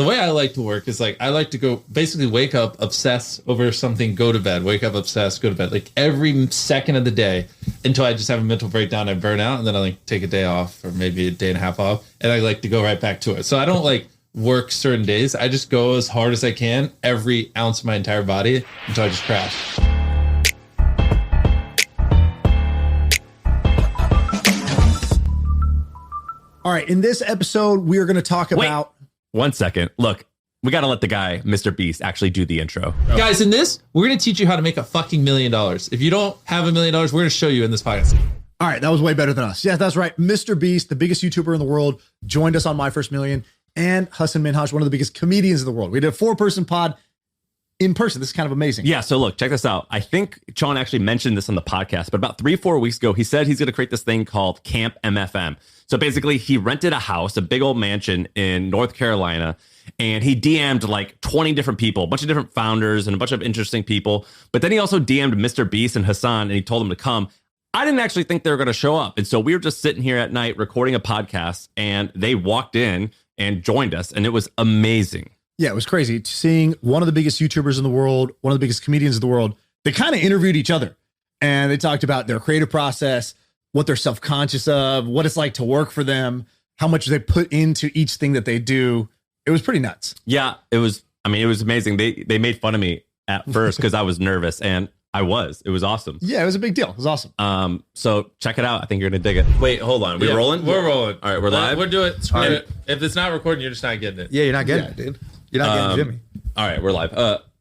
the way I like to work is like, I like to go basically wake up, obsess over something, go to bed, wake up, obsess, go to bed, like every second of the day until I just have a mental breakdown and burn out. And then I like take a day off or maybe a day and a half off. And I like to go right back to it. So I don't like work certain days. I just go as hard as I can, every ounce of my entire body until I just crash. All right, in this episode, we are going to talk about... 1 second. Look, we got to let the guy, MrBeast, actually do the intro. Guys, in this, we're going to teach you how to make a fucking $1 million. If you don't have $1 million, we're going to show you in this podcast. All right, that was way better than us. Yeah, that's right. MrBeast, the biggest YouTuber in the world, joined us on My First Million. And Hasan Minhaj, one of the biggest comedians in the world. We did a 4-person pod in person. This is kind of amazing. Yeah, so look, check this out. I think Sean actually mentioned this on the podcast, but about 3-4 weeks ago, he said he's going to create this thing called Camp MFM. So basically, he rented a house, a big old mansion in North Carolina, and he DM'd like 20 different people, a bunch of different founders and a bunch of interesting people. But then he also DM'd MrBeast and Hasan, and he told them to come. I didn't actually think they were going to show up. And so we were just sitting here at night recording a podcast, and they walked in and joined us, and it was amazing. Yeah, it was crazy seeing one of the biggest YouTubers in the world, one of the biggest comedians in the world. They kind of interviewed each other, and they talked about their creative process, what they're self-conscious of, what it's like to work for them, how much they put into each thing that they do. It was pretty nuts. Yeah, it was. I mean, it was amazing. They made fun of me at first because I was nervous, and I was. It was awesome. Yeah, it was a big deal. It was awesome. So check it out. I think you're gonna dig it. Wait, hold on. We rolling? We're rolling. All right, we're live. We're doing it. Screw it. If it's not recording, you're just not getting it. Yeah, you're not getting it, dude. You're not getting Jimmy. All right, we're live.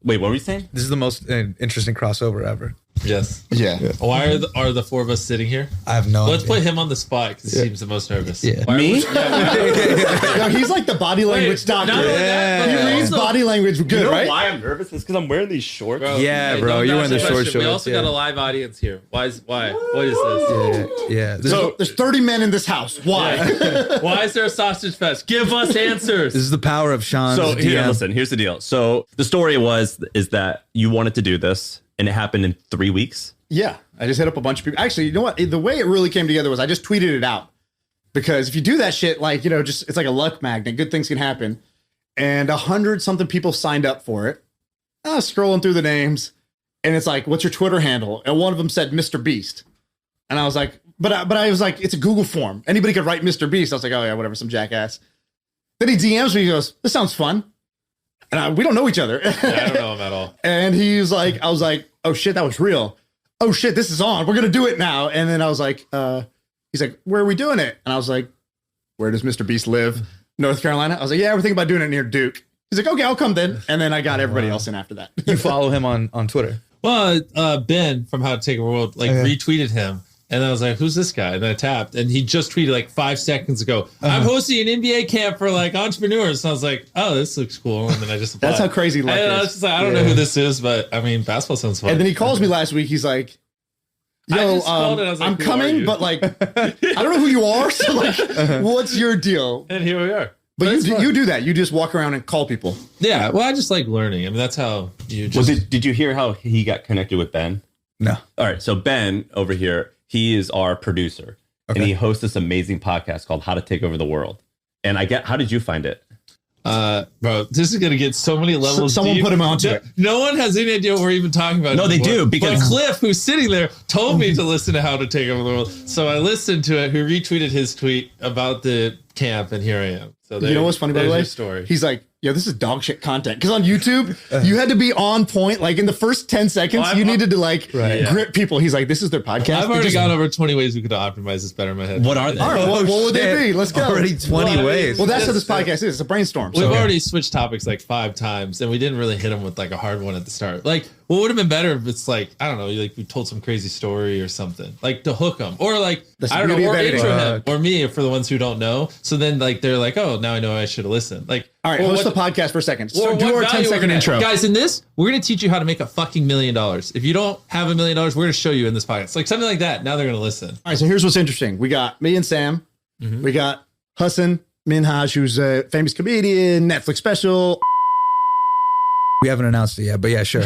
Wait, what were you saying? This is the most interesting crossover ever. Yes. Yeah. Why are the 4 of us sitting here? I have no Let's idea. put him on the spot because he seems the most nervous. Yeah. Me? No, he's like the body language doctor. He reads body language good, You know right? why I'm nervous? It's because I'm wearing these shorts. Yeah, bro, don't you're ask wearing the the short question. We shorts, also yeah. got a live audience here. Why? What is this? Yeah. There's 30 men in this house. Why? Why is there a sausage fest? Give us answers. This is the power of Sean's So here, DM. listen, here's the deal. So the story is that you wanted to do this, and it happened in 3 weeks. Yeah, I just hit up a bunch of people. Actually, you know what? The way it really came together was I just tweeted it out. Because if you do that shit, like, you know, just it's like a luck magnet. Good things can happen. And 100-something people signed up for it. I was scrolling through the names, and it's like, what's your Twitter handle? And one of them said MrBeast. And I was like, but I was like, it's a Google form. Anybody could write MrBeast. I was like, oh yeah, whatever, some jackass. Then he DMs me, he goes, this sounds fun. And we don't know each other. Yeah, I don't know him at all. And he's like, I was like, oh shit, that was real. Oh shit, this is on. We're going to do it now. And then I was like, he's like, where are we doing it? And I was like, where does MrBeast live? North Carolina? I was like, yeah, we're thinking about doing it near Duke. He's like, okay, I'll come then. And then I got everybody else in after that. You follow him on Twitter. Well, Ben from How to Take a World retweeted him. And I was like, who's this guy? And then I tapped, and he just tweeted like 5 seconds ago, I'm hosting an MBA camp for like entrepreneurs. And I was like, oh, this looks cool. And then I just applied. That's how crazy luck I was is. just like, I don't know who this is, but I mean, basketball sounds fun. And then he calls me last week. He's like, I yo, just called it. I was like, I'm who are coming, you? but like, I don't know who you are. So like, what's your deal? And here we are. But it's fun. you do that. You just walk around and call people. Yeah, well, I just like learning. I mean, that's how you just... Well, did you hear how he got connected with Ben? No. All right, so Ben over here, he is our producer, and he hosts this amazing podcast called How to Take Over the World. And how did you find it? Bro, this is gonna get so many levels. Someone deep. put him onto it. No one has any idea what we're even talking about. No, they do, because- but Cliff, who's sitting there, told me to listen to How to Take Over the World. So I listened to it. Who retweeted his tweet about the camp, and here I am. So You know what's funny, by the way? your story. He's like, yo, this is dog shit content. Because on YouTube, you had to be on point. Like in the first 10 seconds, you needed to like grip people. He's like, this is their podcast. I've already gone over 20 ways we could optimize this better in my head. What are they? All right, what would they be? Let's go. Already 20 ways. Well, that's how this podcast is. It's a brainstorm. We've So. already switched topics like 5 times, and we didn't really hit them with like a hard one at the start. Like, what would have been better if it's like, I don't know, like we told some crazy story or something, like to hook them, or like That's I don't the know, beauty or of editing. intro him, or me for the ones who don't know. So then like they're like, oh, now I know I should have listened. Like, All right, or host what- the podcast for a second. or So do what our value 10-second we're intro. gonna- guys. In this, we're gonna teach you how to make a fucking $1 million. If you don't have $1 million, we're gonna show you in this podcast, like something like that. Now they're gonna listen. All right, so here's what's interesting. We got me and Sam. We got Hasan Minhaj, who's a famous comedian, Netflix special. We haven't announced it yet, but yeah, sure.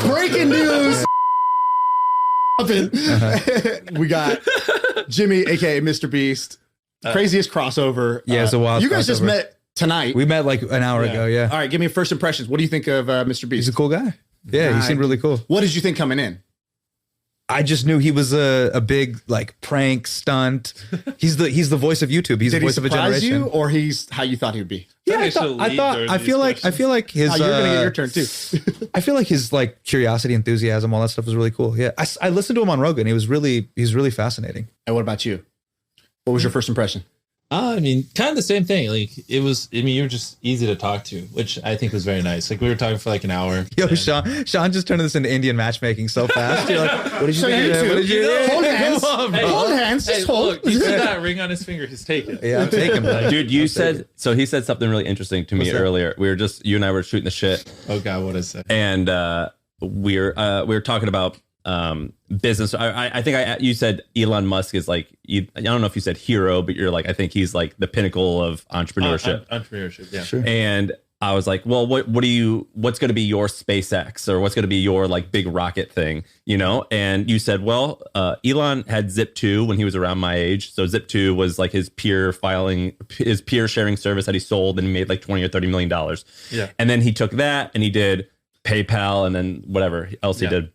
Breaking news. We got Jimmy, aka MrBeast. Craziest crossover. Yeah, it's a wild You guys just crossover. met tonight. We met like an hour ago. Yeah. All right, give me first impressions. What do you think of Mr. Beast? He's a cool guy. Yeah, he seemed really cool. What did you think coming in? I just knew he was a big like prank stunt. He's the voice of YouTube. He's the voice of a generation. You, or he's how you thought he would be? Yeah, I feel like his. You're gonna get your turn too. I feel like his like curiosity, enthusiasm, all that stuff was really cool. Yeah, I listened to him on Rogan. He was really fascinating. And what about you? What was your first impression? I mean, kind of the same thing. Like it was. I mean, you were just easy to talk to, which I think was very nice. Like we were talking for like an hour. Yo, Shaan just turned this into Indian matchmaking so fast. You're like, what did you do? What did you do? Hold hands. Hold hands. Hey, just hold. look, you see that ring on his finger? He's taken. Yeah, I'm taking it. Dude, he said something really interesting to me earlier. You and I were shooting the shit. Oh God, what is it? And we were talking about business. I think you said Elon Musk is like, I don't know if you said hero, but you're like, I think he's like the pinnacle of entrepreneurship. Entrepreneurship, yeah. Sure. And I was like, well, what's going to be your SpaceX or what's going to be your like big rocket thing, you know? And you said, well, Elon had Zip2 when he was around my age. So Zip2 was like his peer sharing service that he sold and he made like $20 or $30 million. Yeah. And then he took that and he did PayPal and then whatever else he did.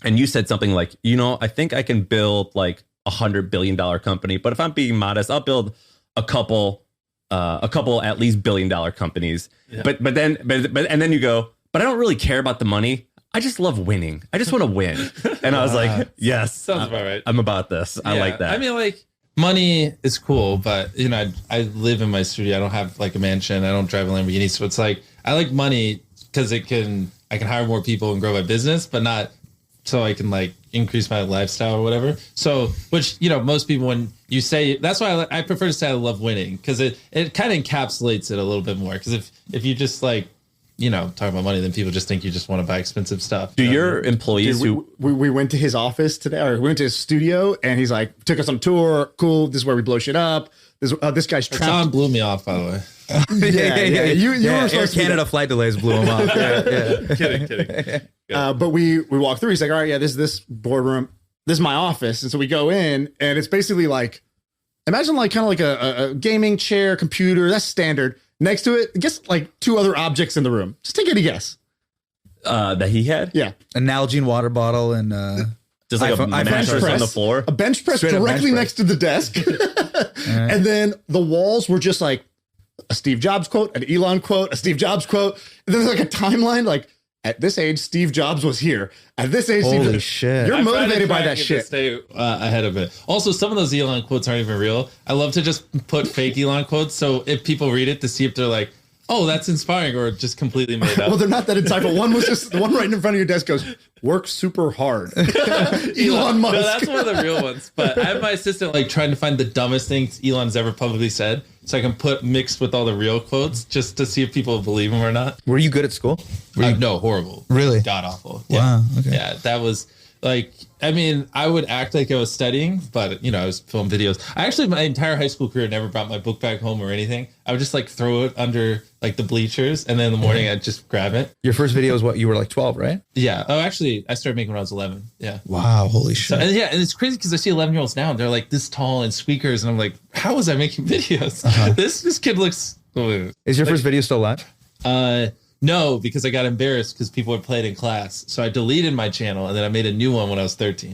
And you said something like, you know, I think I can build like $100 billion company, but if I'm being modest, I'll build a couple at least $1 billion companies. Yeah. But then you go, but I don't really care about the money. I just love winning. I just want to win. And I was like, yes, sounds about right. I'm about this. I like that. I mean, like money is cool, but you know, I live in my studio. I don't have like a mansion. I don't drive a Lamborghini. So it's like, I like money because I can hire more people and grow my business, but not so I can like increase my lifestyle or whatever. So, which, you know, most people, when you say, that's why I prefer to say I love winning, because it kind of encapsulates it a little bit more. Because if you just like, you know, talk about money, then people just think you just want to buy expensive stuff. Do your employees we went to his office today, or we went to his studio, and he's like, took us on tour. Cool. This is where we blow shit up. This guy's trapped. Tom blew me off, by the way. Yeah. You were Air Canada flight delays blew him off. Yeah. Kidding. But we walk through. He's like, all right, yeah, this boardroom. This is my office. And so we go in, and it's basically like, imagine like kind of like a gaming chair, computer. That's standard. Next to it, guess like two other objects in the room. Just take any guess. That he had? Yeah. An Nalgene water bottle and just like a mattress on the floor. A bench press directly next to the desk. And then the walls were just like a Steve Jobs quote, an Elon quote, a Steve Jobs quote. And then like a timeline, like at this age, Steve Jobs was here. At this age, holy shit. You're motivated by that shit. Stay ahead of it. Also, some of those Elon quotes aren't even real. I love to just put fake Elon quotes. So if people read it to see if they're like, oh, that's inspiring, or just completely made up. Well, they're not that insightful. One was just the one right in front of your desk goes, work super hard. Elon Musk. No, that's one of the real ones. But I have my assistant like trying to find the dumbest things Elon's ever publicly said, so I can put mixed with all the real quotes just to see if people believe him or not. Were you good at school? No, horrible. Really? God awful. Wow. Yeah. Okay. Yeah, that was like, I mean, I would act like I was studying, but you know, I was filming videos. I actually, my entire high school career, never brought my book back home or anything. I would just like throw it under like the bleachers, and then in the morning I'd just grab it. Your first video was what? You were like 12, right? Yeah. Oh, actually, I started making when I was 11. Yeah. Wow. Holy shit. So, and yeah, and it's crazy because I see 11-year-olds now, and they're like this tall and squeakers, and I'm like, how was I making videos? This kid looks. Is your first video still live? No, because I got embarrassed because people would play it in class. So I deleted my channel, and then I made a new one when I was 13.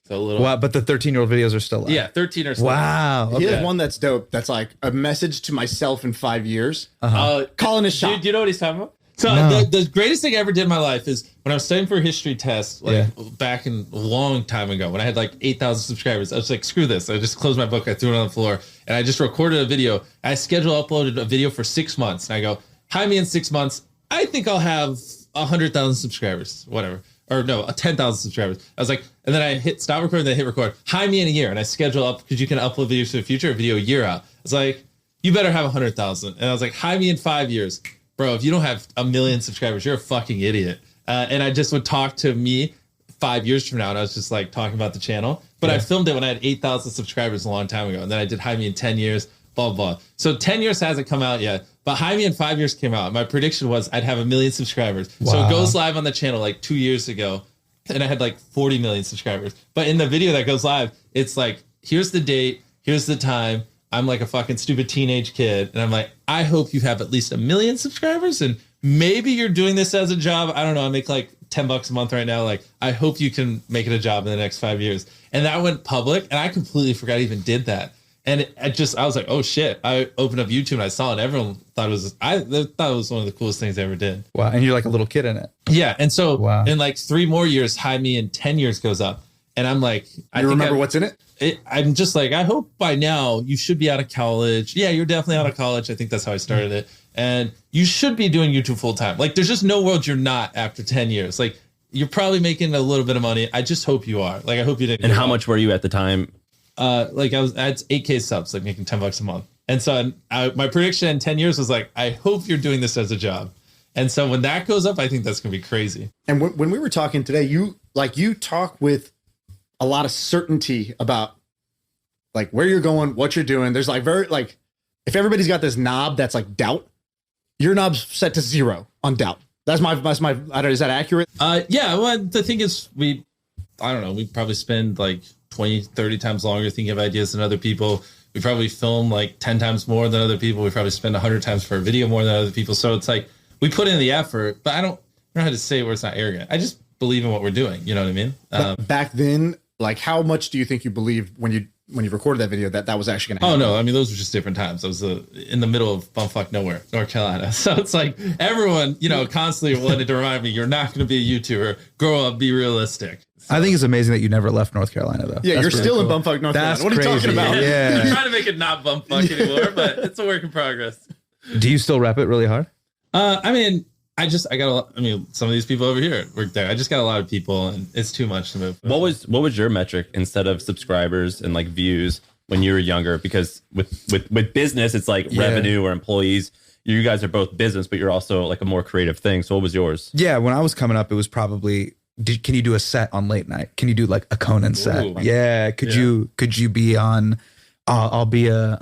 So a little. Wow, but the 13-year-old videos are still live. Yeah, 13 or so. Wow. He has one that's dope. That's like a message to myself in 5 years. Calling his shot. Do you know what he's talking about? So the greatest thing I ever did in my life is when I was studying for a history test, like back in a long time ago, when I had like 8,000 subscribers. I was like, screw this. I just closed my book. I threw it on the floor, and I just recorded a video. I uploaded a video for 6 months, and I go, hi, me in 6 months. I think I'll have 100,000 subscribers, whatever. Or no, 10,000 subscribers. I was like, and then I hit stop recording, then I hit record. Hi, me in a year. And I schedule up, because you can upload videos to the future, a video a year out. I was like, you better have 100,000. And I was like, hi, me in 5 years. Bro, if you don't have 1 million subscribers, you're a fucking idiot. And I just would talk to me 5 years from now, and I was just like talking about the channel. But I filmed it when I had 8,000 subscribers a long time ago. And then I did hi, me in 10 years, blah, blah. So 10 years hasn't come out yet. But Hi Me in 5 years came out. My prediction was I'd have 1 million subscribers. Wow. So it goes live on the channel like 2 years ago, and I had like 40 million subscribers. But in the video that goes live, it's like, here's the date, here's the time, I'm like a fucking stupid teenage kid. And I'm like, I hope you have at least 1 million subscribers. And maybe you're doing this as a job. I don't know. I make like $10 a month right now. Like, I hope you can make it a job in the next 5 years. And that went public. And I completely forgot I even did that. And I was like, oh shit. I opened up YouTube and I saw it. Everyone thought I thought it was one of the coolest things I ever did. Wow. And you're like a little kid in it. Yeah. And so in like 3 more years, hide me in 10 years goes up. And I'm like, you remember what's in it? I'm just like, I hope by now you should be out of college. Yeah, you're definitely out of college. I think that's how I started it. And you should be doing YouTube full time. Like, there's just no world you're not after 10 years. Like, you're probably making a little bit of money. I just hope you are. Like, I hope you didn't. And how much were you at the time? Like, I had 8K subs, like making $10 a month. And so my prediction in 10 years was like, I hope you're doing this as a job. And so when that goes up, I think that's going to be crazy. And when we were talking today, you talk with a lot of certainty about like where you're going, what you're doing. There's like if everybody's got this knob that's like doubt, your knob's set to 0 on doubt. That's my, I don't know, is that accurate? Yeah. Well, the thing is we probably spend like 20, 30 times longer thinking of ideas than other people. We probably film like 10 times more than other people. We probably spend 100 times for a video more than other people. So it's like, we put in the effort, but I don't know how to say it where it's not arrogant. I just believe in what we're doing. You know what I mean? Back then, like, how much do you think you believed when you recorded that video that was actually going to happen? Oh, no. I mean, those were just different times. I was in the middle of bumfuck nowhere, North Carolina. So it's like everyone, constantly wanted to remind me, you're not going to be a YouTuber. Grow up, be realistic. So. I think it's amazing that you never left North Carolina, though. Yeah, you're still in bumfuck North Carolina. What are you talking about? Yeah. I'm trying to make it not bumfuck anymore, but it's a work in progress. Do you still rep it really hard? I mean, I got a lot. I mean, some of these people over here work there. I just got a lot of people, and it's too much to move. What was your metric instead of subscribers and like views when you were younger? Because with business, it's like revenue or employees. You guys are both business, but you're also like a more creative thing. So what was yours? Yeah, when I was coming up, it was probably, can you do a set on late night? Can you do like a Conan set? Yeah. Could you be on? I'll be a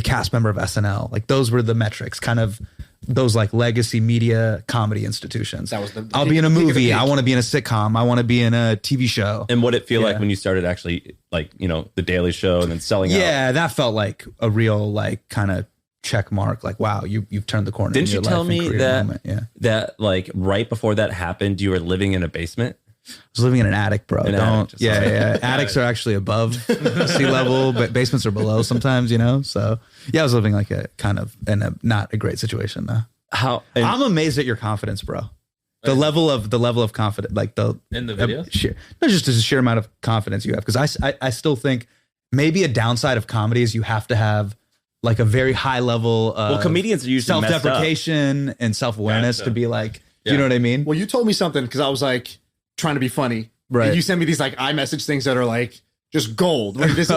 cast member of SNL. Like those were the metrics, kind of. Those like legacy media comedy institutions. That was I'll be in a movie. I want to be in a sitcom. I want to be in a TV show. And what did it feel like when you started actually like, the Daily Show and then selling out? Yeah, that felt like a real like kind of check mark. Like, wow, you've turned the corner. Didn't you tell me that like right before that happened, you were living in a basement? I was living in an attic, bro. Attics are actually above sea level, but basements are below sometimes, So yeah, I was living like a kind of in a not a great situation though. I'm amazed at your confidence, bro. The level of confidence, like in the video, not just the sheer amount of confidence you have. Because I still think maybe a downside of comedy is you have to have like a very high level of comedians are usually self-deprecation and self-awareness to be like, you know what I mean? Well, you told me something because I was like trying to be funny. Right. And you send me these like iMessage things that are like just gold. Like you just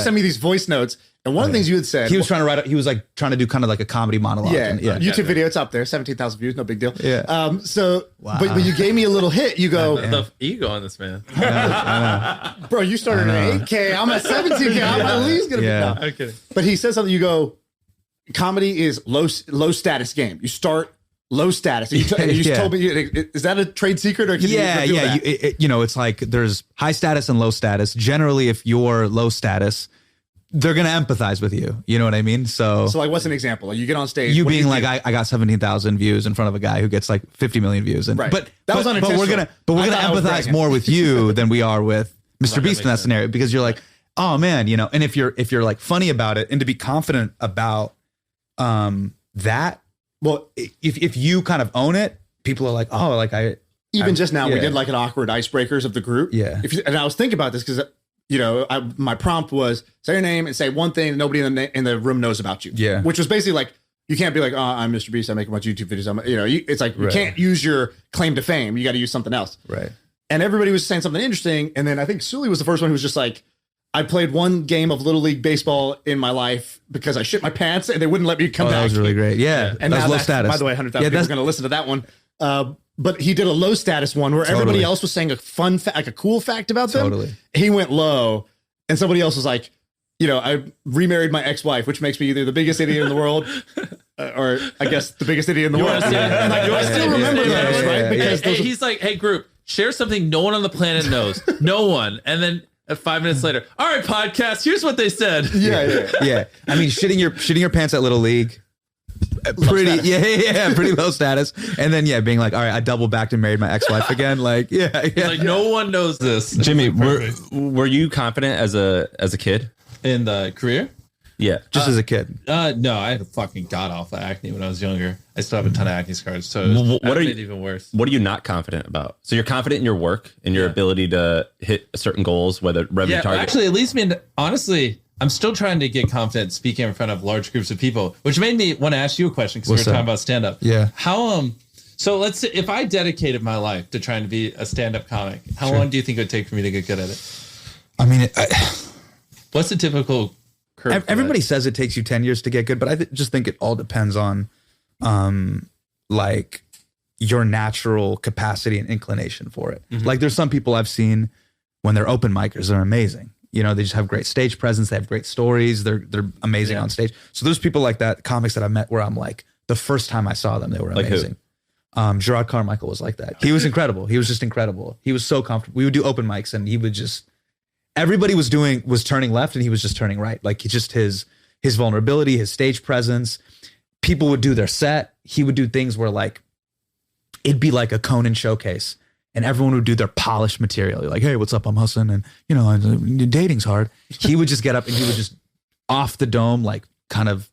send me these voice notes. And one of the things you had said, he was trying to write. He was like trying to do kind of like a comedy monologue. YouTube video. It's up there, 17,000 views, no big deal. Yeah. But you gave me a little hit. You go, the ego on this man, bro. You started at 8K. I'm at 17K. I'm at least gonna be. No. Okay. But he says something. You go, comedy is low status game. You start low status. You told me, is that a trade secret or can you it's like there's high status and low status. Generally, if you're low status, they're going to empathize with you. You know what I mean? So like, what's an example? Like you get on stage. You being like, I got 17,000 views in front of a guy who gets like 50 million views. And, right. But we're going to empathize more with you than we are with MrBeast in that scenario, because you're like, oh man, and if you're like funny about it and to be confident about that. Well, if you kind of own it, people are like, oh, like just now we did like an awkward icebreakers of the group. Yeah. And I was thinking about this because, my prompt was say your name and say one thing that nobody in the room knows about you. Yeah. Which was basically like, you can't be like, oh, I'm MrBeast. I make a bunch of YouTube videos. It's like, you can't use your claim to fame. You got to use something else. Right. And everybody was saying something interesting. And then I think Sully was the first one who was just like, I played one game of Little League baseball in my life because I shit my pants and they wouldn't let me come back. That was really great. Yeah. And that was low status. By the way, 100,000 people are going to listen to that one. But he did a low status one where everybody else was saying a fun like a cool fact about them. Totally. He went low and somebody else was like, I remarried my ex-wife, which makes me either the biggest idiot in the world or I guess the biggest idiot in the world. I still remember those, right? Because he's like, hey, group, share something no one on the planet knows. No one. And then And 5 minutes later, all right, podcast, here's what they said. Yeah. I mean, shitting your pants at Little League. Pretty low status. And then being like, all right, I double backed and married my ex-wife again. Like, Like no one knows this. Jimmy, were you confident as a kid in the career? Yeah, just as a kid. No, I had a fucking god awful acne when I was younger. I still have a ton of acne scars, so what are you even worse? What are you not confident about? So you're confident in your work and your ability to hit certain goals, whether revenue target. Actually, it leads me into, honestly, I'm still trying to get confident speaking in front of large groups of people, which made me want to ask you a question because we were talking about stand-up. Yeah. How so let's say if I dedicated my life to trying to be a stand-up comic, how long do you think it would take for me to get good at it? I mean, what's the typical curve? Everybody says it takes you 10 years to get good, but I just think it all depends on like your natural capacity and inclination for it. Mm-hmm. Like there's some people I've seen when they're open micers, they're amazing. You know, they just have great stage presence. They have great stories. They're amazing on stage. So there's people like that, comics that I met where I'm like, the first time I saw them, they were amazing. Gerard Carmichael was like that. He was incredible. He was just incredible. He was so comfortable. We would do open mics and he would just, everybody was turning left and he was just turning right. Like just his vulnerability, his stage presence. People would do their set. He would do things where like, it'd be like a Conan showcase. And everyone would do their polished material. You're like, hey, what's up? I'm Hassan. And, you know, dating's hard. He would just get up and he would just off the dome, like kind of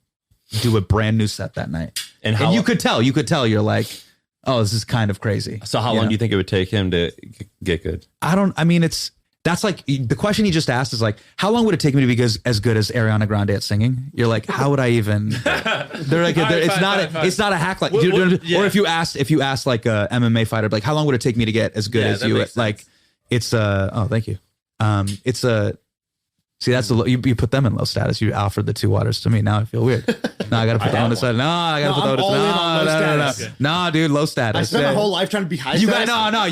do a brand new set that night. And you could tell, you're like, oh, this is kind of crazy. So how long do you think it would take him to get good? That's like the question he just asked is like, how long would it take me to be as good as Ariana Grande at singing? You're like, how would I even? They're like, it's not a hack. Like, or if you asked like a MMA fighter, like, how long would it take me to get as good as you? Like, it's oh, thank you. It's a. See, that's you put them in low status. You offered the two waters to me. Now I feel weird. No, I got to put that on the side. No, I got to put that on the side. No, dude, low status. I spent my whole life trying to be high status.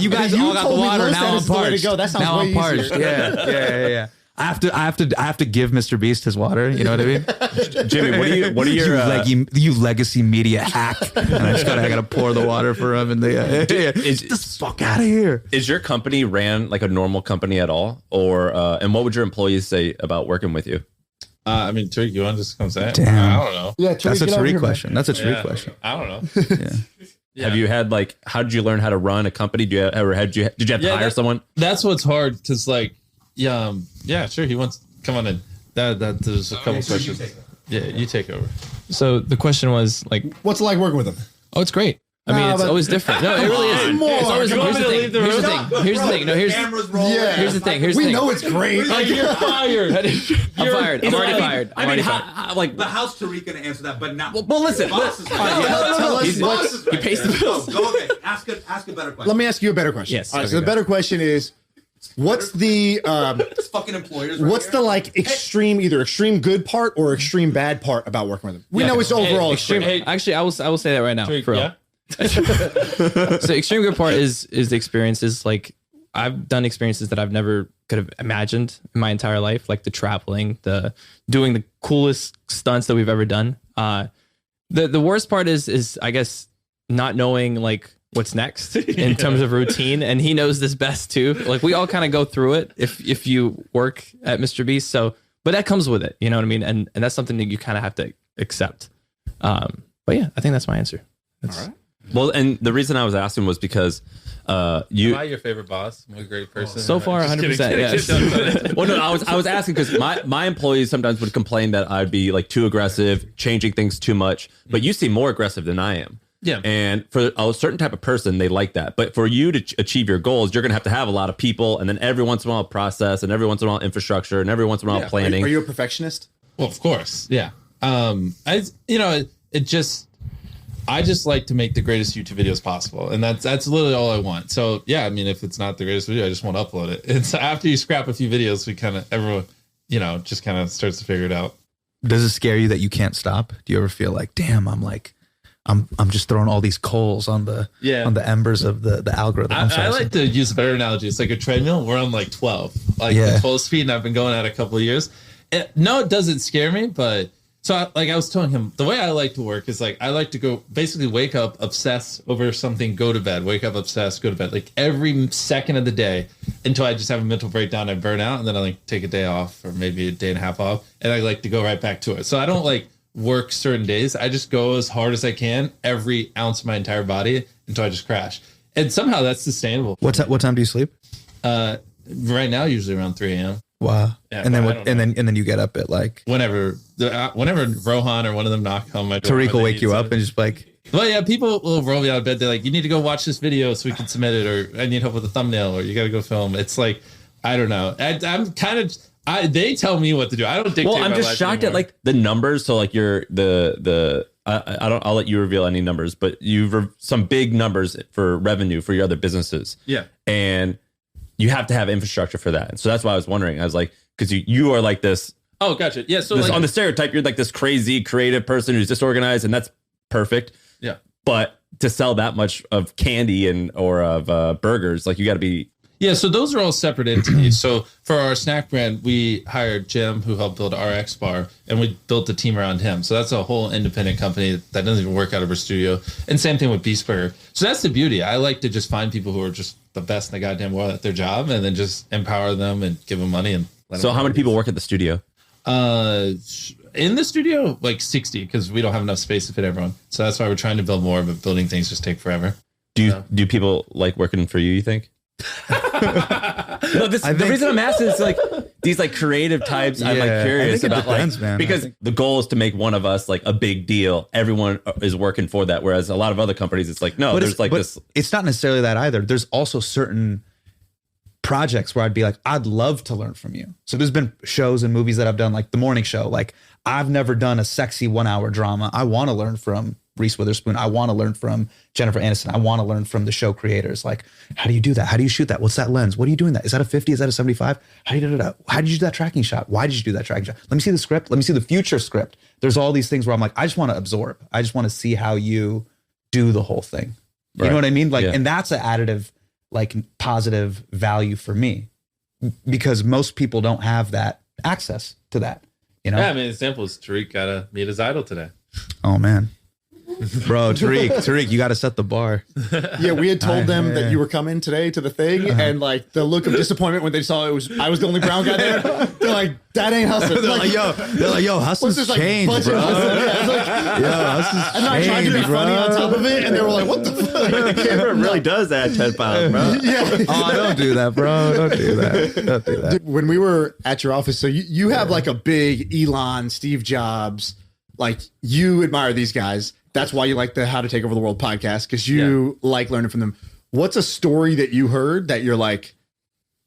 You guys all got the water. Now I'm parched. That sounds way easier. Yeah. I have to give MrBeast his water. You know what I mean? Jimmy, what are your you legacy media hack? And I gotta pour the water for him. And get the fuck out of here. Is your company ran like a normal company at all, or and what would your employees say about working with you? I mean, Tariq, you want to just come say it? Damn. I don't know. Yeah, that's a Tariq question. That's a Tariq question. I don't know. Yeah. Have you had like? How did you learn how to run a company? Did you have to hire someone? That's what's hard because like. Yeah, sure. He wants. Come on in. There's a couple questions. Yeah, you take over. So the question was like, what's it like working with him? Oh, it's great. I mean, it's always different. No, it really is. It's always, here's the thing. Here's the thing. We know it's great. Like, you're fired. I'm fired. I'm already fired. Like the how's Tariq gonna answer that? But not. Well, listen. Tell us. He pays the bills. Go ahead. Ask a better question. Let me ask you a better question. Yes. All right, so the better question is, what's the fucking employers? What's the like extreme, either extreme good part or extreme bad part about working with him? We know it's overall extreme. Actually, I will say that right now. For real. So extreme good part is the experiences. Like I've done experiences that I've never could have imagined in my entire life, like the traveling, the doing the coolest stunts that we've ever done. The worst part is I guess not knowing like what's next in terms of routine, and he knows this best too. Like we all kind of go through it if you work at MrBeast. So, but that comes with it, you know what I mean? And that's something that you kind of have to accept. But yeah, I think that's my answer. All right. Well, and the reason I was asking was because Am I your favorite boss? I'm a great person. So far, 100%. Yes. Well, no, I was asking because my employees sometimes would complain that I'd be like too aggressive, changing things too much. But you seem more aggressive than I am. Yeah. And for a certain type of person, they like that. But for you to achieve your goals, you're going to have a lot of people, and then every once in a while process, and every once in a while infrastructure, and every once in a while planning. Are you a perfectionist? Well, of course. Yeah. I just like to make the greatest YouTube videos possible, and that's literally all I want. So yeah, I mean, if it's not the greatest video, I just won't upload it. And so after you scrap a few videos, everyone, just kind of starts to figure it out. Does it scare you that you can't stop? Do you ever feel like, damn, I'm just throwing all these coals on the embers of the algorithm? I like to use a better analogy. It's like a treadmill. We're on like 12, 12 speed, and I've been going at a couple of years. It doesn't scare me, but So I was telling him, the way I like to work is like, I like to go basically wake up, obsess over something, go to bed, wake up, obsess, go to bed, like every second of the day until I just have a mental breakdown. I burn out, and then I like take a day off or maybe a day and a half off. And I like to go right back to it. So I don't like work certain days. I just go as hard as I can, every ounce of my entire body until I just crash. And somehow that's sustainable. What time do you sleep? Right now, usually around 3 a.m. Wow. Yeah, and then you get up at like whenever Rohan or one of them knock on my door. Tariq will wake you up and just like, well, yeah, people will roll me out of bed. They're like, you need to go watch this video so we can submit it, or I need help with a thumbnail, or you got to go film. It's like, I don't know. I'm kind of, they tell me what to do. I don't dictate. Well, I'm just shocked at like the numbers. So like you're I'll let you reveal any numbers, but you've some big numbers for revenue for your other businesses. Yeah. And you have to have infrastructure for that. So that's why I was wondering. I was like, because you are like this. Oh, gotcha. Yeah. So on the stereotype, you're like this crazy creative person who's disorganized, and that's perfect. Yeah. But to sell that much of candy or of burgers, like you got to be. Yeah. So those are all separate entities. So for our snack brand, we hired Jim, who helped build RX Bar, and we built a team around him. So that's a whole independent company that doesn't even work out of our studio. And same thing with Beast Burger. So that's the beauty. I like to just find people who are just the best in the goddamn world at their job, and then just empower them and give them money. And so how many people work at the studio? In the studio, like 60, because we don't have enough space to fit everyone. So that's why we're trying to build more, but building things just take forever. Do people like working for you think? No, the reason I'm asking is like these like creative types. I'm like curious about man. Because the goal is to make one of us like a big deal. Everyone is working for that. Whereas a lot of other companies, it's like, no, but there's like this. It's not necessarily that either. There's also certain projects where I'd be like, I'd love to learn from you. So there's been shows and movies that I've done, like The Morning Show. Like I've never done a sexy 1 hour drama. I want to learn from Reese Witherspoon. I want to learn from Jennifer Aniston. I want to learn from the show creators. Like, how do you do that? How do you shoot that? What's that lens? What are you doing that? Is that a 50? Is that a 75? How do you do that? How did you do that tracking shot? Why did you do that tracking shot? Let me see the script. Let me see the future script. There's all these things where I'm like, I just want to absorb. I just want to see how you do the whole thing. You know what I mean? Like, and that's an additive, like positive value for me, because most people don't have that access to that. You know? Yeah, I mean, example is Tariq got to meet his idol today. Oh man. Bro, Tariq, you got to set the bar. Yeah, we had told them that you were coming today to the thing, and like the look of disappointment when they saw I was the only brown guy there. They're like, that ain't Hassan. They're like, yo, Hassan's changed, bro. I'm not trying to be funny on top of it, and they were like, what the fuck? The camera really does add 10 pounds, bro. Yeah. Oh, don't do that, bro. Don't do that. When we were at your office, so you have like a big Elon, Steve Jobs, like you admire these guys. That's why you like the How to Take Over the World podcast, because you like learning from them. What's a story that you heard that you're like,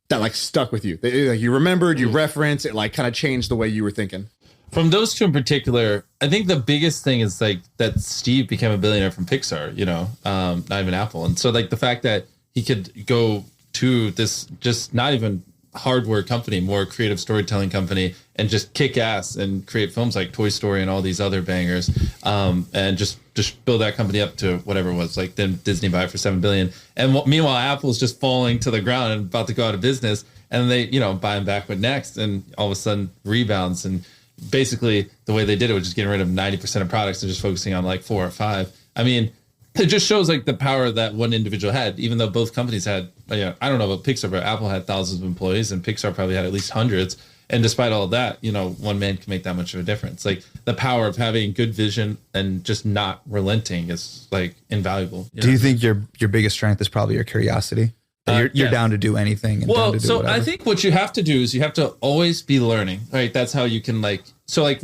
that like stuck with you? That like, you remembered, you referenced, it like kind of changed the way you were thinking? From those two in particular, I think the biggest thing is like that Steve became a billionaire from Pixar, you know, not even Apple. And so like the fact that he could go to this just not even hardware company, more creative storytelling company, and just kick ass and create films like Toy Story and all these other bangers, and just build that company up to whatever it was. Like then Disney buy it for $7 billion, and meanwhile Apple's just falling to the ground and about to go out of business, and they buy them back with Next, and all of a sudden rebounds. And basically the way they did it was just getting rid of 90% of products and just focusing on like 4 or 5. I mean, it just shows like the power that one individual had, even though both companies had, I don't know about Pixar, but Apple had thousands of employees and Pixar probably had at least hundreds. And despite all of that, one man can make that much of a difference. Like the power of having good vision and just not relenting is like invaluable. Do you think your biggest strength is probably your curiosity? You're down to do anything. And well, down to do so whatever. I think what you have to do is you have to always be learning, right? That's how you can like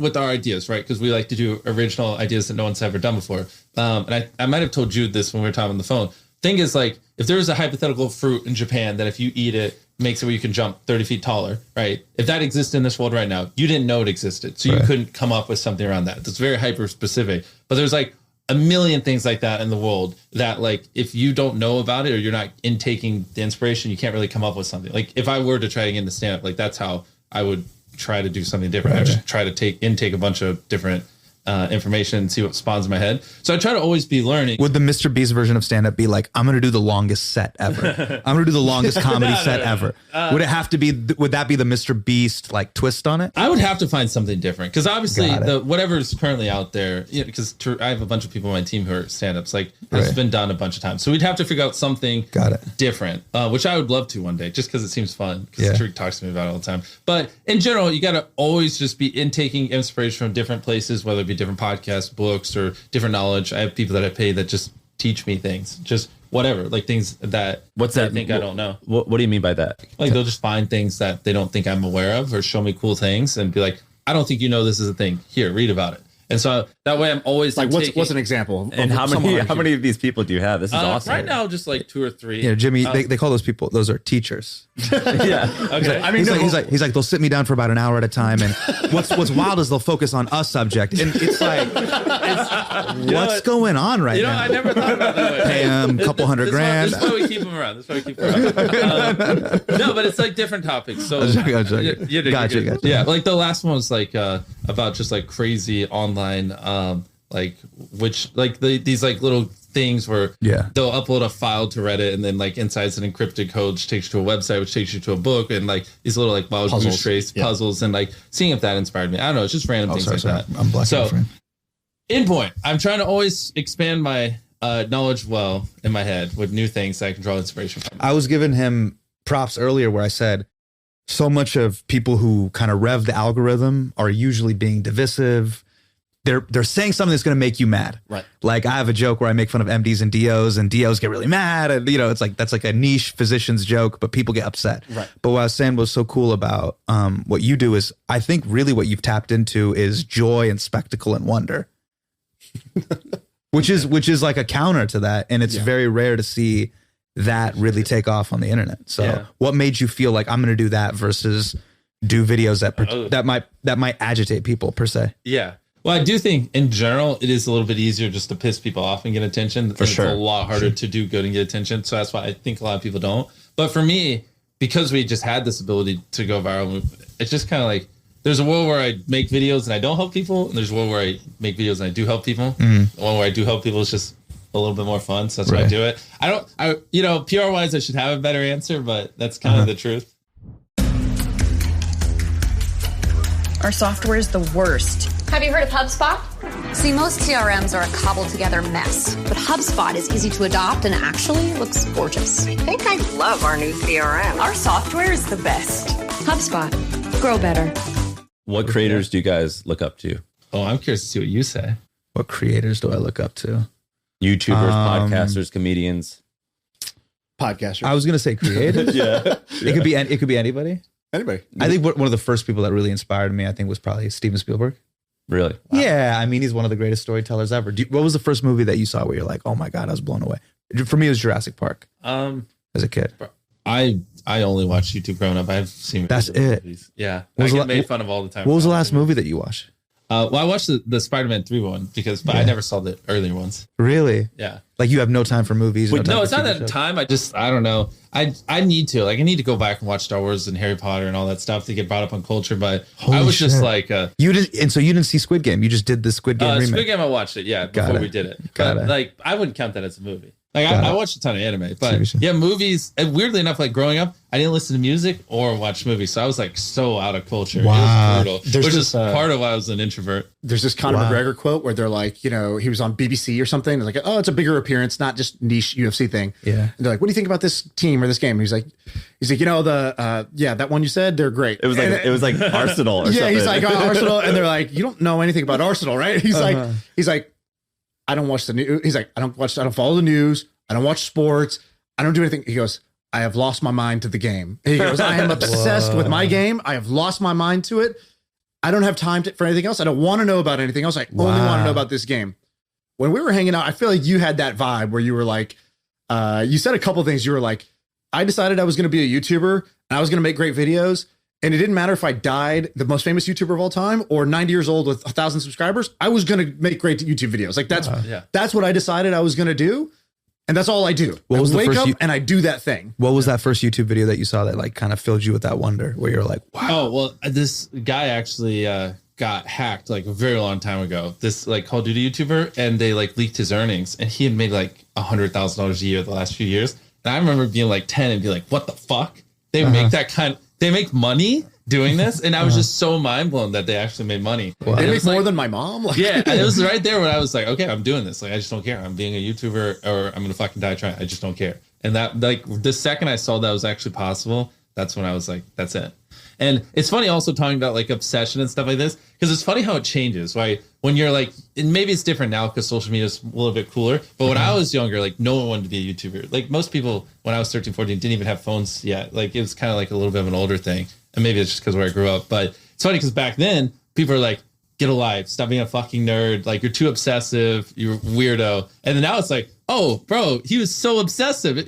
with our ideas, right? Because we like to do original ideas that no one's ever done before. And I might have told Jude this when we were talking on the phone. Thing is, like, if there was a hypothetical fruit in Japan that if you eat it, makes it where you can jump 30 feet taller, right? If that existed in this world right now, you didn't know it existed. So you couldn't come up with something around that. That's very hyper specific. But there's like a million things like that in the world that like, if you don't know about it or you're not intaking the inspiration, you can't really come up with something. Like if I were to try to get into stand up, like that's how I would try to do something different. I just try to intake a bunch of different information and see what spawns in my head. So I try to always be learning. Would the MrBeast version of stand-up be like, I'm going to do the longest set ever. I'm going to do the longest comedy set ever. Would it have to be, would that be the MrBeast like twist on it? I would have to find something different. Because obviously whatever's currently out there, because I have a bunch of people on my team who are stand-ups, like it's been done a bunch of times. So we'd have to figure out something different, which I would love to one day, just because it seems fun. Because Tariq talks to me about it all the time. But in general, you got to always just be taking inspiration from different places, whether it be different podcasts, books, or different knowledge. I have people that I pay that just teach me things, just whatever, like things that I think I don't know. What do you mean by that? Like they'll just find things that they don't think I'm aware of, or show me cool things and be like, I don't think you know this is a thing. Here, read about it. And so that way I'm always like, what's an example? And how many of these people do you have? This is awesome. Right now, just like 2 or 3. Yeah, Jimmy, they call those people, those are teachers. Yeah. Okay. I mean, he's like, they'll sit me down for about an hour at a time. And what's wild is they'll focus on a subject. And it's like, what's going on right now? I never thought about that way. Pay him a couple $100 grand. That's why we keep them around. No, but it's like different topics. So Gotcha. Yeah. Like the last one was like about just like crazy online these like little things where they'll upload a file to Reddit, and then like inside it's an encrypted code which takes you to a website, which takes you to a book, and like these little like wild goose chase puzzles, and like seeing if that inspired me. I don't know, it's just random things like that. I'm blocking so in point, I'm trying to always expand my knowledge in my head with new things that I can draw inspiration from. I was giving him props earlier where I said so much of people who kind of rev the algorithm are usually being divisive. They're saying something that's going to make you mad. Right. Like I have a joke where I make fun of MDs and DOs get really mad. And, it's like, that's like a niche physician's joke, but people get upset. Right. But what I was saying was so cool about what you do is I think really what you've tapped into is joy and spectacle and wonder, which is like a counter to that. And it's very rare to see that really take off on the internet. So what made you feel like I'm going to do that versus do videos that might agitate people per se? Yeah. Well, I do think in general, it is a little bit easier just to piss people off and get attention. For sure. It's a lot harder to do good and get attention. So that's why I think a lot of people don't. But for me, because we just had this ability to go viral, it's just kind of like, there's a world where I make videos and I don't help people. And there's a world where I make videos and I do help people. The one where I do help people is just a little bit more fun. So that's why I do it. PR wise, I should have a better answer, but that's kind of the truth. Our software is the worst. Have you heard of HubSpot? See, most CRMs are a cobbled together mess, but HubSpot is easy to adopt and actually looks gorgeous. I think I love our new CRM. Our software is the best. HubSpot. Grow better. What creators do you guys look up to? Oh, I'm curious to see what you say. What creators do I look up to? YouTubers, podcasters, comedians. Podcasters. I was going to say creators. It could be anybody. Anybody. I think one of the first people that really inspired me, I think, was probably Steven Spielberg. Really? Wow. Yeah, I mean, he's one of the greatest storytellers ever. What was the first movie that you saw where you're like, oh my God, I was blown away? For me, it was Jurassic Park. As a kid. I only watched YouTube growing up. I've seen that's it. Movies. Yeah. I get made fun of all the time. What was the last movie that you watched? Well, I watched the Spider-Man 3 one but I never saw the earlier ones. Really? Yeah. Like you have no time for movies. No, it's not that time. I don't know. I need to. Like I need to go back and watch Star Wars and Harry Potter and all that stuff to get brought up on culture. But I was just like you didn't, and so you didn't see Squid Game. You just did the Squid Game remake. Squid Game, I watched it. Yeah, before we did it. But like I wouldn't count that as a movie. Like I watched a ton of anime, but yeah, movies. And weirdly enough, like growing up, I didn't listen to music or watch movies, so I was like so out of culture. Wow. It was brutal. Which is part of why I was an introvert. There's this Conor McGregor quote where they're like, he was on BBC or something. It's like, oh, it's a bigger appearance, not just niche UFC thing. Yeah. And they're like, what do you think about this team or this game? And he's like, that one you said, they're great. It was like Arsenal or something. Yeah, he's like Arsenal, and they're like, you don't know anything about Arsenal, right? He's like, I don't watch the news. He's like, I don't follow the news. I don't watch sports. I don't do anything. He goes, I have lost my mind to the game. He goes, I am obsessed with my game. I have lost my mind to it. I don't have time for anything else. I don't want to know about anything else. I only want to know about this game. When we were hanging out, I feel like you had that vibe where you were like, you said a couple things. You were like, I decided I was going to be a YouTuber and I was going to make great videos. And it didn't matter if I died, the most famous YouTuber of all time, or 90 years old with 1,000 subscribers. I was going to make great YouTube videos. Like that's what I decided I was going to do. And that's all I do. I wake up and I do that thing. What was that first YouTube video that you saw that like kind of filled you with that wonder where you're like, wow? Oh, well, this guy actually got hacked like a very long time ago. This like Call of Duty YouTuber, and they like leaked his earnings, and he had made like $100,000 a year the last few years. And I remember being like 10 and be like, what the fuck? They make that they make money doing this, and I was just so mind blown that they actually made money. Wow. They make more than my mom. Like, yeah, and it was right there when I was like, okay, I'm doing this. Like, I just don't care. I'm being a YouTuber, or I'm gonna fucking die trying. I just don't care. And that, like, the second I saw that was actually possible, that's when I was like, that's it. And it's funny also talking about like obsession and stuff like this, because it's funny how it changes, right? When you're like, and maybe it's different now because social media is a little bit cooler, but when I was younger, like no one wanted to be a YouTuber. Like most people, when I was 13, 14, didn't even have phones yet. Like it was kind of like a little bit of an older thing. And maybe it's just because where I grew up. But it's funny because back then, people are like, get a life, stop being a fucking nerd. Like you're too obsessive, you're a weirdo. And then now it's like, oh, bro, he was so obsessive.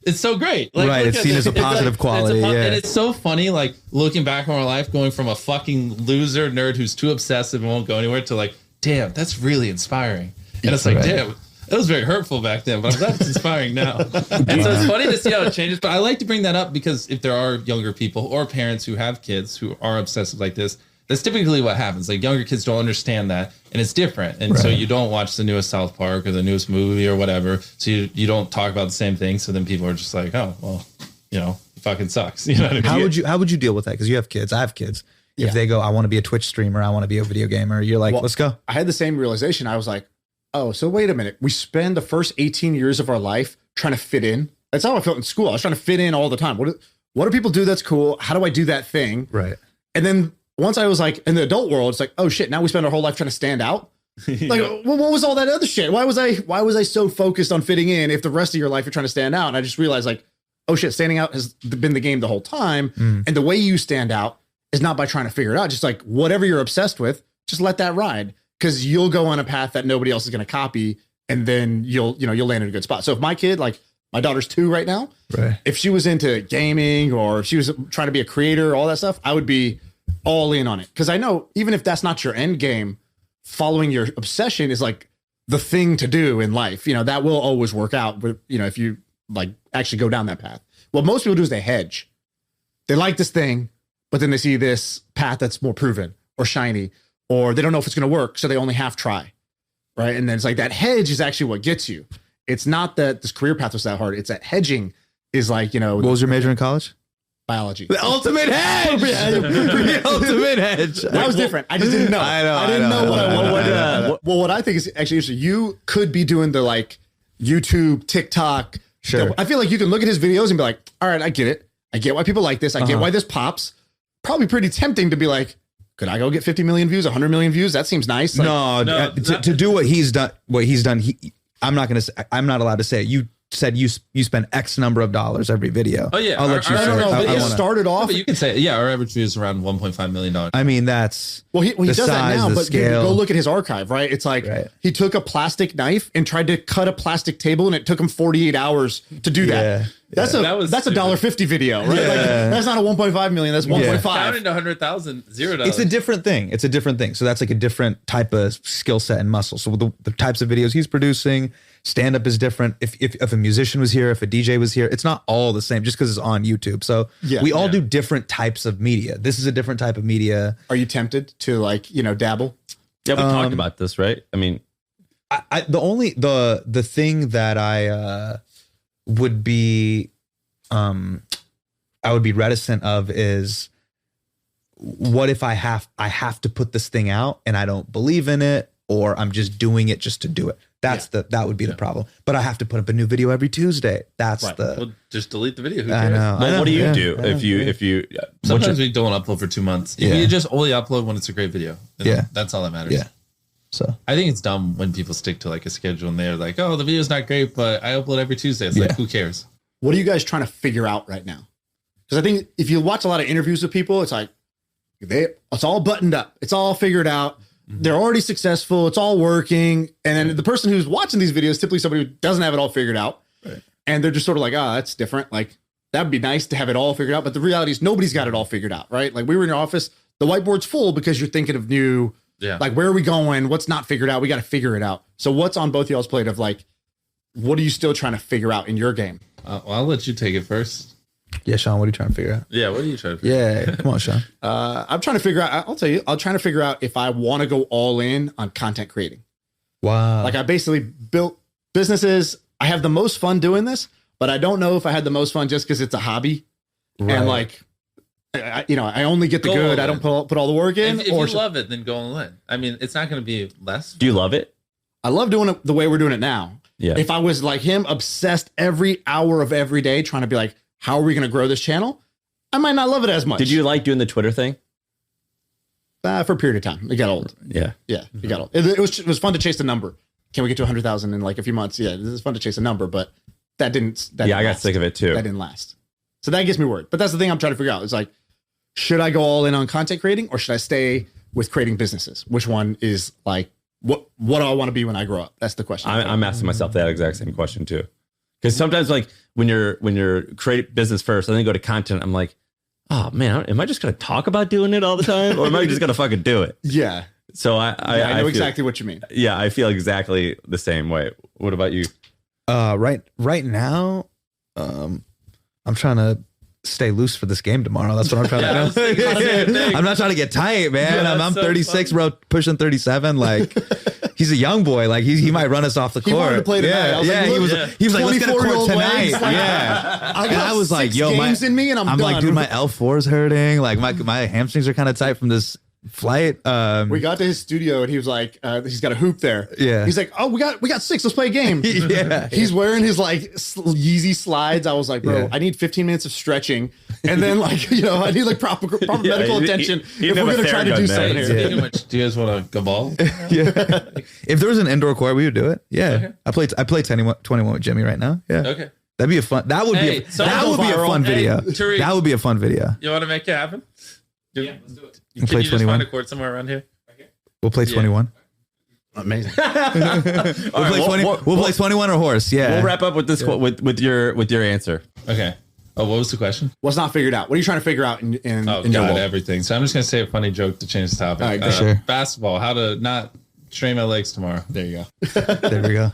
It's so great. Like, right, it's seen as a positive quality. Yeah. And it's so funny, like looking back on our life, going from a fucking loser nerd who's too obsessive and won't go anywhere to like, damn, that's really inspiring. And it's like, damn, it was very hurtful back then, but I'm glad it's inspiring now. And so it's funny to see how it changes. But I like to bring that up because if there are younger people or parents who have kids who are obsessive like this, that's typically what happens. Like younger kids don't understand that, and it's different. And so you don't watch the newest South Park or the newest movie or whatever. So you don't talk about the same thing. So then people are just like, oh, well, you know, it fucking sucks. You know what I mean? How would you deal with that? Because you have kids. I have kids. Yeah. If they go, I want to be a Twitch streamer, I want to be a video gamer, you're like, let's go. I had the same realization. I was like, oh, so wait a minute. We spend the first 18 years of our life trying to fit in. That's how I felt in school. I was trying to fit in all the time. What do people do that's cool? How do I do that thing? Right. And then once I was like in the adult world, it's like, oh shit, now we spend our whole life trying to stand out. Like, well, what was all that other shit? Why was I so focused on fitting in if the rest of your life you're trying to stand out? And I just realized like, oh shit, standing out has been the game the whole time. And the way you stand out is not by trying to figure it out. Just like whatever you're obsessed with, just let that ride. Because you'll go on a path that nobody else is going to copy, and then you'll land in a good spot. So if my kid, like my daughter's 2 right now, if she was into gaming or if she was trying to be a creator, all that stuff, I would be all in on it. Because I know even if that's not your end game, following your obsession is like the thing to do in life. You know, that will always work out. But you know, if you like actually go down that path, what most people do is they hedge. They like this thing, but then they see this path that's more proven or shiny, or they don't know if it's going to work, so they only half try, right? And then it's like that hedge is actually what gets you. It's not that this career path was that hard. It's that hedging is like, you know. What was your major in college? Biology. The ultimate hedge. The ultimate hedge. That was different. I just didn't know. I didn't know what I wanted. Well, what I think is actually interesting, you could be doing the like YouTube, TikTok. Sure. I feel like you can look at his videos and be like, all right, I get it. I get why people like this. I get why this pops. Probably pretty tempting to be like, could I go get 50 million views, 100 million views? That seems nice. Like, to do what he's done, I'm not allowed to say it. You said you spend X number of dollars every video. Oh yeah, I'll let you say it started off. But you can say, yeah, our average view is around $1.5 million. I mean, that's he does that now, but scale. Go look at his archive, right? It's like he took a plastic knife and tried to cut a plastic table, and it took him 48 hours to do that. Yeah. That's a $1.50 video, right? Yeah. Like, that's not a 1.5 million. That's 1.5. Down into 100,000, $0. It's a different thing. So that's like a different type of skill set and muscle. So the types of videos he's producing, stand up is different. If a musician was here, if a DJ was here, it's not all the same just because it's on YouTube. So we all do different types of media. This is a different type of media. Are you tempted to like, you know, dabble? Yeah, we talked about this, right? I mean, the thing that I would be reticent of is, what if I have to put this thing out and I don't believe in it, or I'm just doing it just to do it. That would be the problem. But I have to put up a new video every Tuesday. Well, just delete the video. Who cares? I know. Well, what do you do if you sometimes we don't upload for 2 months. You just only upload when it's a great video. That's all that matters. Yeah. So I think it's dumb when people stick to like a schedule and they're like, oh, the video's not great, but I upload every Tuesday. It's like, who cares? What are you guys trying to figure out right now? Because I think if you watch a lot of interviews with people, it's like it's all buttoned up. It's all figured out. They're already successful. It's all working. And then the person who's watching these videos, typically somebody who doesn't have it all figured out. Right. And they're just sort of like, oh, that's different. Like, that'd be nice to have it all figured out. But the reality is nobody's got it all figured out, right? Like, we were in your office, the whiteboard's full because you're thinking of new, like, where are we going? What's not figured out? We got to figure it out. So what's on both y'all's plate of like, what are you still trying to figure out in your game? Well, I'll let you take it first. Yeah, Sean, what are you trying to figure out? Yeah, what are you trying to figure out? Yeah, come on, Sean. I'm trying to figure out. I'll tell you. I'm trying to figure out if I want to go all in on content creating. Wow. Like I basically built businesses. I have the most fun doing this, but I don't know if I had the most fun just because it's a hobby. Right. And like, I only get the go good. I don't put all the work in. If you love it, then go all in. I mean, it's not going to be less fun. Do you love it? I love doing it the way we're doing it now. Yeah. If I was like him, obsessed every hour of every day, trying to be like, how are we going to grow this channel? I might not love it as much. Did you like doing the Twitter thing? For a period of time. It got old. Yeah. Yeah. It got old. It was fun to chase the number. Can we get to 100,000 in like a few months? Yeah. It was fun to chase a number, but I got sick of it too. That didn't last. So that gets me worried. But that's the thing I'm trying to figure out. It's like, should I go all in on content creating or should I stay with creating businesses? Which one is like, what do I want to be when I grow up? That's the question. I'm asking myself that exact same question too. Because sometimes like when you're create business first and then go to content, I'm like, oh man, am I just going to talk about doing it all the time? Or am I just going to fucking do it? Yeah. So I know exactly what you mean. Yeah, I feel exactly the same way. What about you? Right now, I'm trying to stay loose for this game tomorrow. That's what I'm trying to do. I'm not trying to get tight, man. Yeah, I'm so 36, bro, pushing 37. Like, he's a young boy. Like, he might run us off the court. He wanted to play tonight. He was like, let's get a court tonight. Like, yeah. I was like, yo, games in me and I'm done. like, dude, my L4's hurting. Like, my hamstrings are kind of tight from this flight. We got to his studio and he was like, he's got a hoop there. Yeah. He's like, oh, we got 6. Let's play a game. Yeah. He's wearing his like Yeezy slides. I was like, bro, I need 15 minutes of stretching. And then like, I need like proper medical attention if we're going to try to do something here. Speaking of which, do you guys want to go ball? Yeah. If there was an indoor court, we would do it. Yeah. Okay. I play 21 with Jimmy right now. Yeah. Okay. That'd be a fun. That would be a fun video. Tariq, that would be a fun video. You want to make it happen? Yeah, let's do it. We'll Can play you just 21. find a court somewhere around here? We'll play 21. Amazing. We'll play 21 or horse. Yeah. We'll wrap up with this with your answer. Okay. Oh, what was the question? What's not figured out? What are you trying to figure out in Oh, your God, world? everything. So I'm just going to say a funny joke to change the topic. All right, sure. Basketball, how to not strain my legs tomorrow. There you go. There we go.